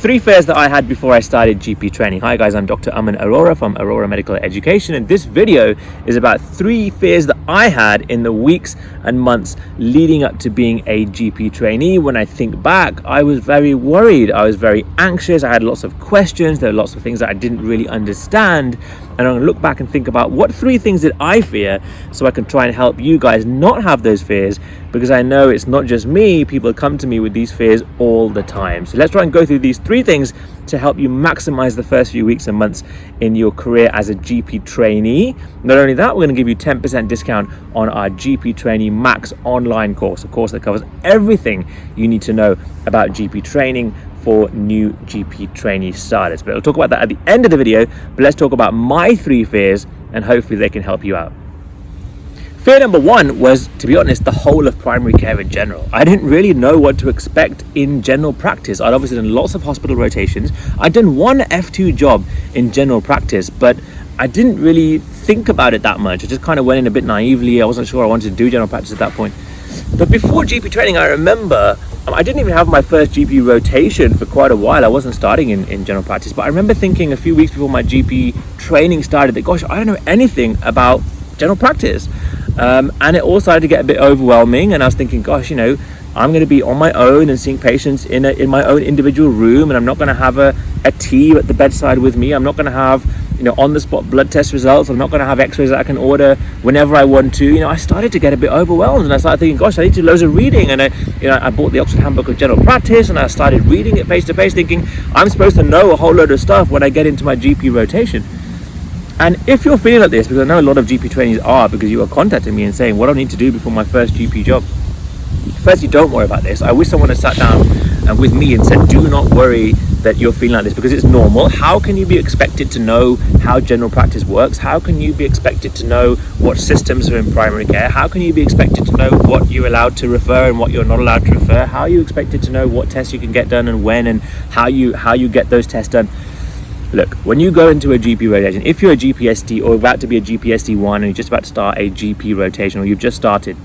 Three fears that I had before I started GP training. Hi guys, I'm Dr. Aman Arora from Arora Medical Education, and this video is about three fears that I had in the weeks and months leading up to being a GP trainee. When I think back, I was very worried, I was very anxious, I had lots of questions, there were lots of things that I didn't really understand, and I'm going to look back and think about what three things did I fear so I can try and help you guys not have those fears, because I know it's not just me, people come to me with these fears all the time. So let's try and go through these three things to help you maximize the first few weeks and months in your career as a GP trainee. Not only that, we're going to give you 10% discount on our GP Trainee Max online course, a course that covers everything you need to know about GP training for new GP trainee starters. But I'll talk about that at the end of the video, but let's talk about my three fears and hopefully they can help you out. Fear number one was, to be honest, the whole of primary care in general. I didn't really know what to expect in general practice. I'd obviously done lots of hospital rotations. I'd done one F2 job in general practice, but I didn't really think about it that much. I just kind of went in a bit naively. I wasn't sure I wanted to do general practice at that point. But before GP training, I remember I didn't even have my first GP rotation for quite a while. I wasn't starting in general practice, but I remember thinking a few weeks before my GP training started that, gosh, I don't know anything about general practice. And it all started to get a bit overwhelming, and I was thinking, gosh, I'm going to be on my own and seeing patients in my own individual room, and I'm not going to have a team at the bedside with me. I'm not going to have on-the-spot blood test results. I'm not going to have x-rays that I can order whenever I want to. I started to get a bit overwhelmed, and I started thinking, gosh, I need to do loads of reading. And I bought the Oxford Handbook of General Practice, and I started reading it page to page, thinking I'm supposed to know a whole load of stuff when I get into my GP rotation. And if you're feeling like this, because I know a lot of GP trainees are, because you are contacting me and saying, what do I need to do before my first GP job? Firstly, don't worry about this. I wish someone had sat down with me and said, do not worry that you're feeling like this, because it's normal. How can you be expected to know how general practice works? How can you be expected to know what systems are in primary care? How can you be expected to know what you're allowed to refer and what you're not allowed to refer? How are you expected to know what tests you can get done and when, and how you get those tests done? Look, when you go into a GP rotation, if you're a GPSD or about to be a GPSD1 and you're just about to start a GP rotation, or you've just started,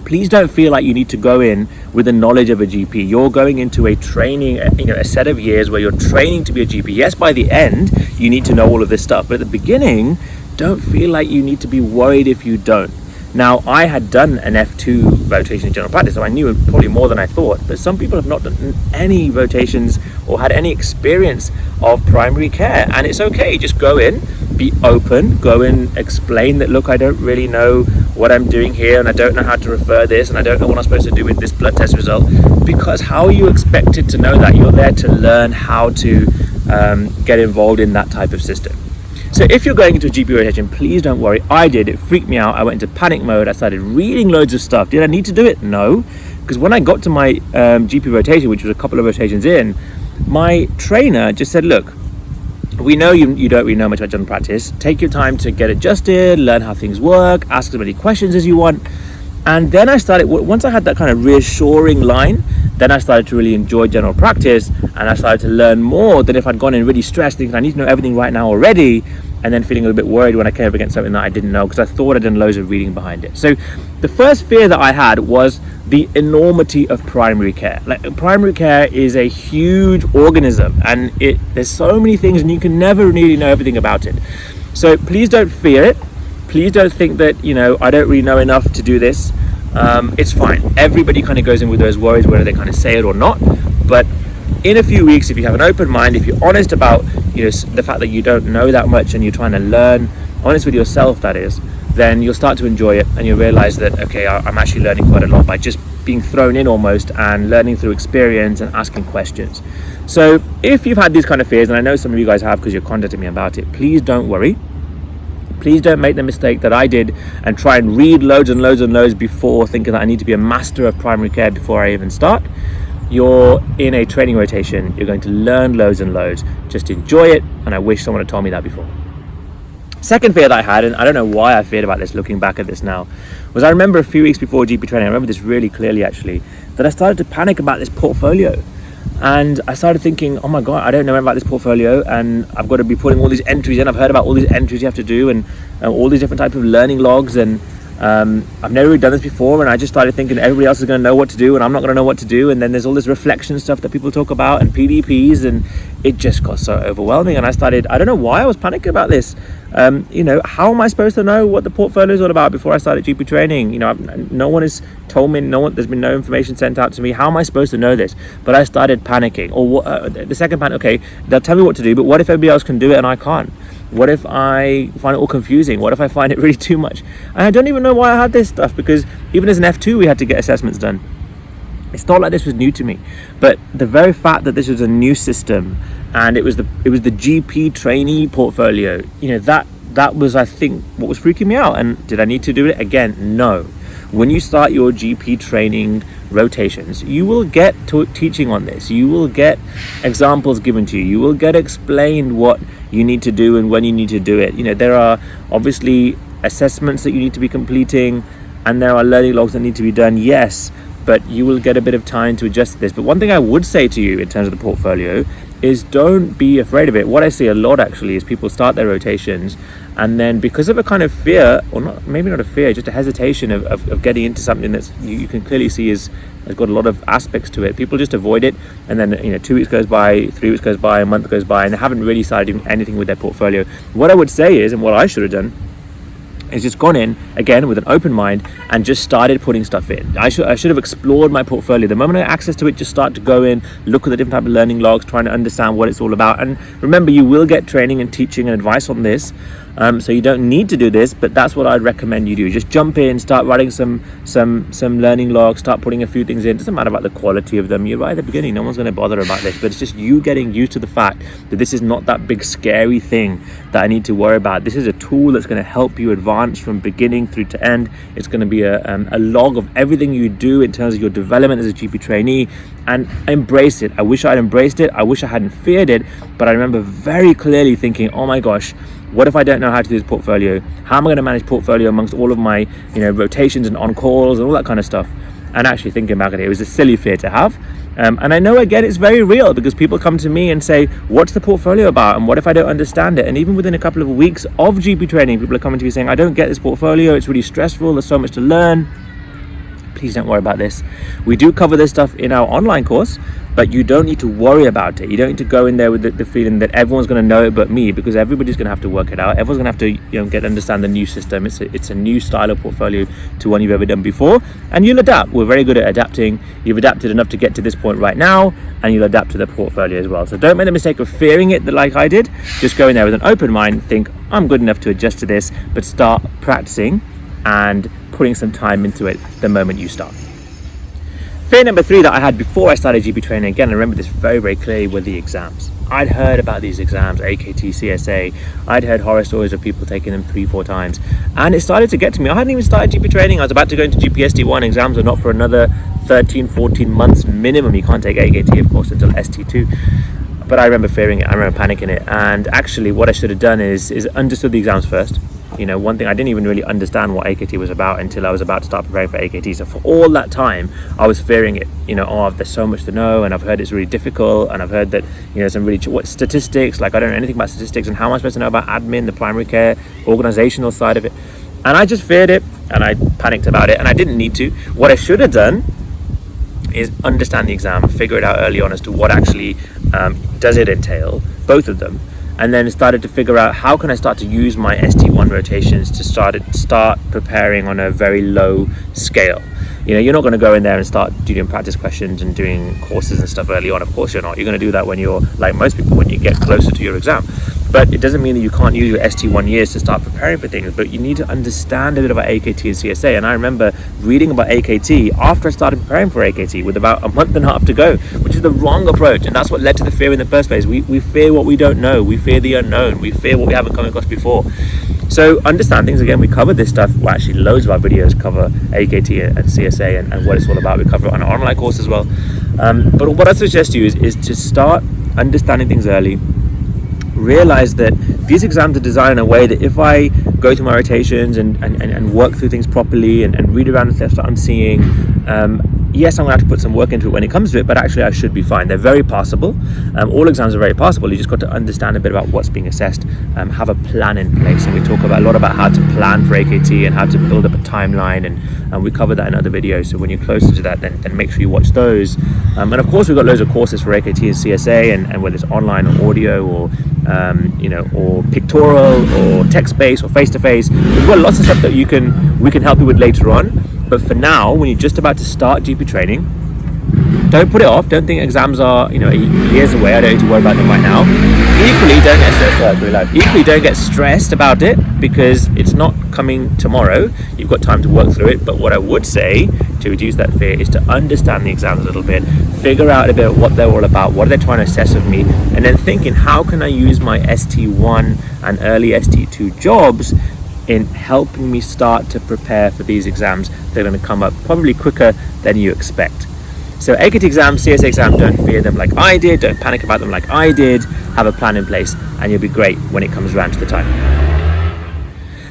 please don't feel like you need to go in with the knowledge of a GP. You're going into a training, a set of years where you're training to be a GP. Yes, by the end, you need to know all of this stuff, but at the beginning, don't feel like you need to be worried if you don't. Now, I had done an F2 rotation in general practice, so I knew probably more than I thought, but some people have not done any rotations or had any experience of primary care, and it's okay. Just go in, be open, go in, explain that, look, I don't really know what I'm doing here, and I don't know how to refer this, and I don't know what I'm supposed to do with this blood test result, because how are you expected to know that? You're there to learn how to get involved in that type of system. So if you're going into a GP rotation, please don't worry. I did. It freaked me out. I went into panic mode. I started reading loads of stuff. Did I need to do it? No. Because when I got to my GP rotation, which was a couple of rotations in, my trainer just said, look, we know you don't really know much about general practice. Take your time to get adjusted, learn how things work, ask as many questions as you want. And then I started, once I had that kind of reassuring line, then I started to really enjoy general practice, and I started to learn more than if I'd gone in really stressed, thinking I need to know everything right now already, and then feeling a little bit worried when I came up against something that I didn't know, because I thought I'd done loads of reading behind it. So the first fear that I had was the enormity of primary care. Like, primary care is a huge organism, and there's so many things, and you can never really know everything about it. So please don't fear it. Please don't think that, I don't really know enough to do this. It's fine. Everybody kind of goes in with those worries, whether they kind of say it or not. But in a few weeks, if you have an open mind, if you're honest about the fact that you don't know that much and you're trying to learn, honest with yourself, that is, then you'll start to enjoy it, and you'll realize that, okay, I'm actually learning quite a lot by just being thrown in almost, and learning through experience and asking questions. So if you've had these kind of fears, and I know some of you guys have because you're contacting me about it, please don't worry. Please don't make the mistake that I did and try and read loads and loads and loads before, thinking that I need to be a master of primary care before I even start. You're in a training rotation. You're going to learn loads and loads. Just enjoy it, and I wish someone had told me that before. Second fear that I had, and I don't know why I feared about this looking back at this now, was I remember a few weeks before GP training, I remember this really clearly actually, that I started to panic about this portfolio. And I started thinking, oh my God, I don't know about this portfolio, and I've got to be putting all these entries in. I've heard about all these entries you have to do, and all these different types of learning logs, and I've never really done this before, and I just started thinking everybody else is going to know what to do and I'm not going to know what to do. And then there's all this reflection stuff that people talk about and PDPs, and it just got so overwhelming. And I don't know why I was panicking about this. How am I supposed to know what the portfolio is all about before I started GP training? No one has told me, there's been no information sent out to me. How am I supposed to know this? But I started panicking. Or the second panic, okay, they'll tell me what to do, but what if everybody else can do it and I can't? What if I find it all confusing? What if I find it really too much? And I don't even know why I had this stuff, because even as an F2, we had to get assessments done. It's not like this was new to me, but the very fact that this was a new system and it was the GP trainee portfolio, that was, I think, what was freaking me out. And did I need to do it again? No. When you start your GP training rotations, you will get teaching on this. You will get examples given to you. You will get explained what you need to do and when you need to do it. There are obviously assessments that you need to be completing, and there are learning logs that need to be done, yes, but you will get a bit of time to adjust to this. But one thing I would say to you in terms of the portfolio is don't be afraid of it. What I see a lot actually is people start their rotations, and then because of a kind of fear, or not, maybe not a fear, just a hesitation of getting into something that's you can clearly see has got a lot of aspects to it, people just avoid it. And then 2 weeks goes by, 3 weeks goes by, a month goes by, and they haven't really started doing anything with their portfolio. What I would say is, and what I should have done, is just gone in again with an open mind and just started putting stuff in. I should have explored my portfolio. The moment I had access to it, just start to go in, look at the different type of learning logs, trying to understand what it's all about. And remember, you will get training and teaching and advice on this, so you don't need to do this, but that's what I'd recommend you do. Just jump in, start writing some learning logs, start putting a few things in. It doesn't matter about the quality of them. You're right at the beginning, no one's going to bother about this, but it's just you getting used to the fact that this is not that big scary thing that I need to worry about. This is a tool that's going to help you advance from beginning through to end. It's going to be a log of everything you do in terms of your development as a GP trainee, and embrace it. I wish I'd embraced it. I wish I hadn't feared it, but I remember very clearly thinking, oh my gosh, what if I don't know how to do this portfolio? How am I going to manage portfolio amongst all of my rotations and on-calls and all that kind of stuff? And actually thinking about it was a silly fear to have. And I know, again, it's very real, because people come to me and say, what's the portfolio about? And what if I don't understand it? And even within a couple of weeks of GP training, people are coming to me saying, I don't get this portfolio. It's really stressful. There's so much to learn. Please don't worry about this. We do cover this stuff in our online course, but you don't need to worry about it. You don't need to go in there with the feeling that everyone's going to know it but me, because everybody's going to have to work it out. Everyone's going to have to understand the new system. It's a new style of portfolio to one you've ever done before, and you'll adapt. We're very good at adapting. You've adapted enough to get to this point right now, and you'll adapt to the portfolio as well. So don't make the mistake of fearing it like I did. Just go in there with an open mind, think, I'm good enough to adjust to this, but start practicing and putting some time into it the moment you start. Fear number 3 that I had before I started GP training, again, I remember this very, very clearly, were the exams. I'd heard about these exams, AKT, CSA. I'd heard horror stories of people taking them 3-4 times. And it started to get to me. I hadn't even started GP training. I was about to go into GPST1. Exams are not for another 13, 14 months minimum. You can't take AKT, of course, until ST2. But I remember fearing it. I remember panicking it. And actually, what I should have done is understood the exams first. One thing, I didn't even really understand what AKT was about until I was about to start preparing for AKT. So for all that time, I was fearing it. There's so much to know, and I've heard it's really difficult, and I've heard that some really statistics. Like, I don't know anything about statistics, and how am I supposed to know about admin, the primary care, organizational side of it? And I just feared it, and I panicked about it, and I didn't need to. What I should have done is understand the exam, figure it out early on as to what actually does it entail, both of them. And then started to figure out, how can I start to use my ST1 rotations to start preparing on a very low scale. You're not going to go in there and start doing practice questions and doing courses and stuff early on. Of course you're not. You're going to do that when you're, like most people, when you get closer to your exam. But it doesn't mean that you can't use your ST1 years to start preparing for things, but you need to understand a bit about AKT and CSA. And I remember reading about AKT after I started preparing for AKT with about a month and a half to go, which is the wrong approach. And that's what led to the fear in the first place. We fear what we don't know. We fear the unknown. We fear what we haven't come across before. So understand things. Again, we cover this stuff. Well, actually, loads of our videos cover AKT and CSA and what it's all about. We cover it on our online course as well. But what I suggest to you is to start understanding things early. Realize that these exams are designed in a way that if I go through my rotations and work through things properly and read around the stuff that I'm seeing, yes, I'm gonna have to put some work into it when it comes to it, but actually I should be fine. They're very passable. All exams are very passable. You just got to understand a bit about what's being assessed, have a plan in place. And we talk a lot about how to plan for AKT and how to build up a timeline, and we cover that in other videos. So when you're closer to that, then make sure you watch those. And of course, we've got loads of courses for AKT and CSA, and whether it's online or audio or or pictorial or text-based or face-to-face, we've got lots of stuff that we can help you with later on. But for now, when you're just about to start GP training, don't put it off. Don't think exams are years away. I don't need to worry about them right now. Equally, don't get stressed about it, because it's not coming tomorrow. You've got time to work through it. But what I would say to reduce that fear is to understand the exams a little bit, figure out a bit what they're all about, what are they trying to assess of me, and then thinking, how can I use my ST1 and early ST2 jobs in helping me start to prepare for these exams. They're going to come up probably quicker than you expect. So AKT exams, CSA exams, don't fear them like I did, don't panic about them like I did. Have a plan in place and you'll be great when it comes around to the time.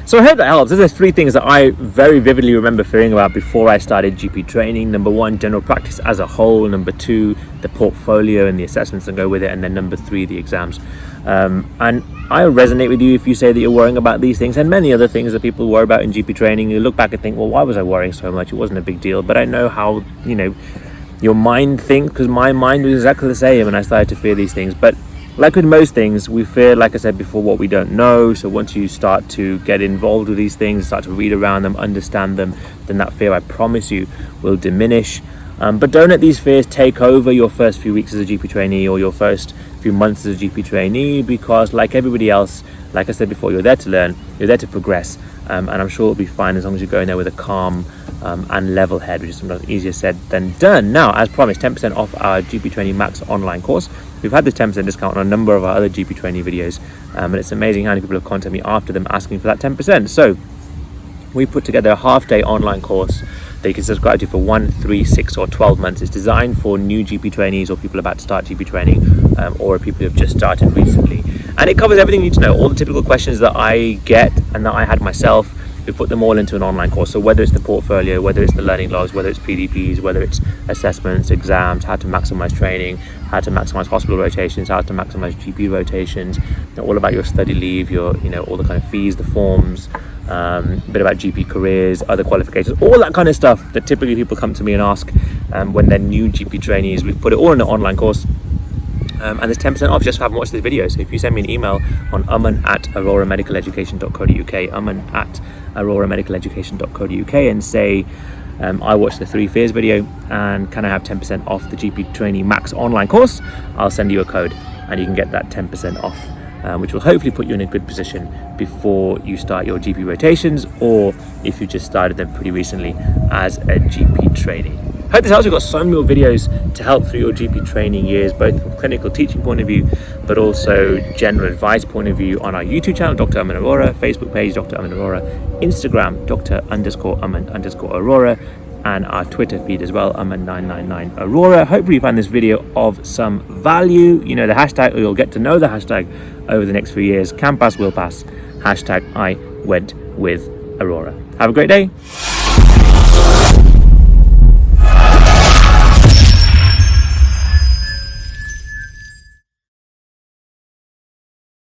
So I hope that helps. Those are 3 things that I very vividly remember fearing about before I started GP training. Number 1, general practice as a whole. Number 2, the portfolio and the assessments that go with it. And then number 3, the exams. And I resonate with you if you say that you're worrying about these things and many other things that people worry about in GP training. You look back and think, well, why was I worrying so much? It wasn't a big deal. But I know how, your mind thinks, because my mind was exactly the same and I started to fear these things. But like with most things, we fear, like I said before, what we don't know. So once you start to get involved with these things, start to read around them, understand them, then that fear, I promise you, will diminish. But don't let these fears take over your first few weeks as a GP trainee or your first few months as a GP trainee, because like everybody else, like I said before, you're there to learn, you're there to progress, and I'm sure it'll be fine as long as you go in there with a calm and level head, which is sometimes easier said than done. Now, as promised, 10% off our GP Trainee Max online course. We've had this 10% discount on a number of our other GP Trainee videos, and it's amazing how many people have contacted me after them asking for that 10%. So we put together a half-day online course that you can subscribe to for 1, 3, 6 or 12 months. It's designed for new GP trainees or people about to start GP training, or people who have just started recently. And it covers everything you need to know, all the typical questions that I get and that I had myself. We put them all into an online course. So whether it's the portfolio, whether it's the learning logs, whether it's PDPs, whether it's assessments, exams, how to maximize training, how to maximize hospital rotations, how to maximize GP rotations, all about your study leave, your all the kind of fees, the forms, a bit about GP careers, other qualifications, all that kind of stuff that typically people come to me and ask when they're new GP trainees. We've put it all in an online course. And there's 10% off just for having watched this video. So if you send me an email on aman@auroramedicaleducation.co.uk, aman@auroramedicaleducation.co.uk, and say, I watched the 3 fears video and can I have 10% off the GP Trainee Max online course, I'll send you a code and you can get that 10% off, which will hopefully put you in a good position before you start your GP rotations, or if you just started them pretty recently as a GP trainee. Hope this helps. We've got so many more videos to help through your GP training years, both from clinical teaching point of view, but also general advice point of view on our YouTube channel, Dr. Aman Arora, Facebook page, Dr. Aman Arora, Instagram, Dr._Aman_Arora, and our Twitter feed as well, Aman999Arora. Hopefully you find this video of some value. You know the hashtag, or you'll get to know the hashtag over the next few years. Can pass, will pass. #I went with Aurora. Have a great day.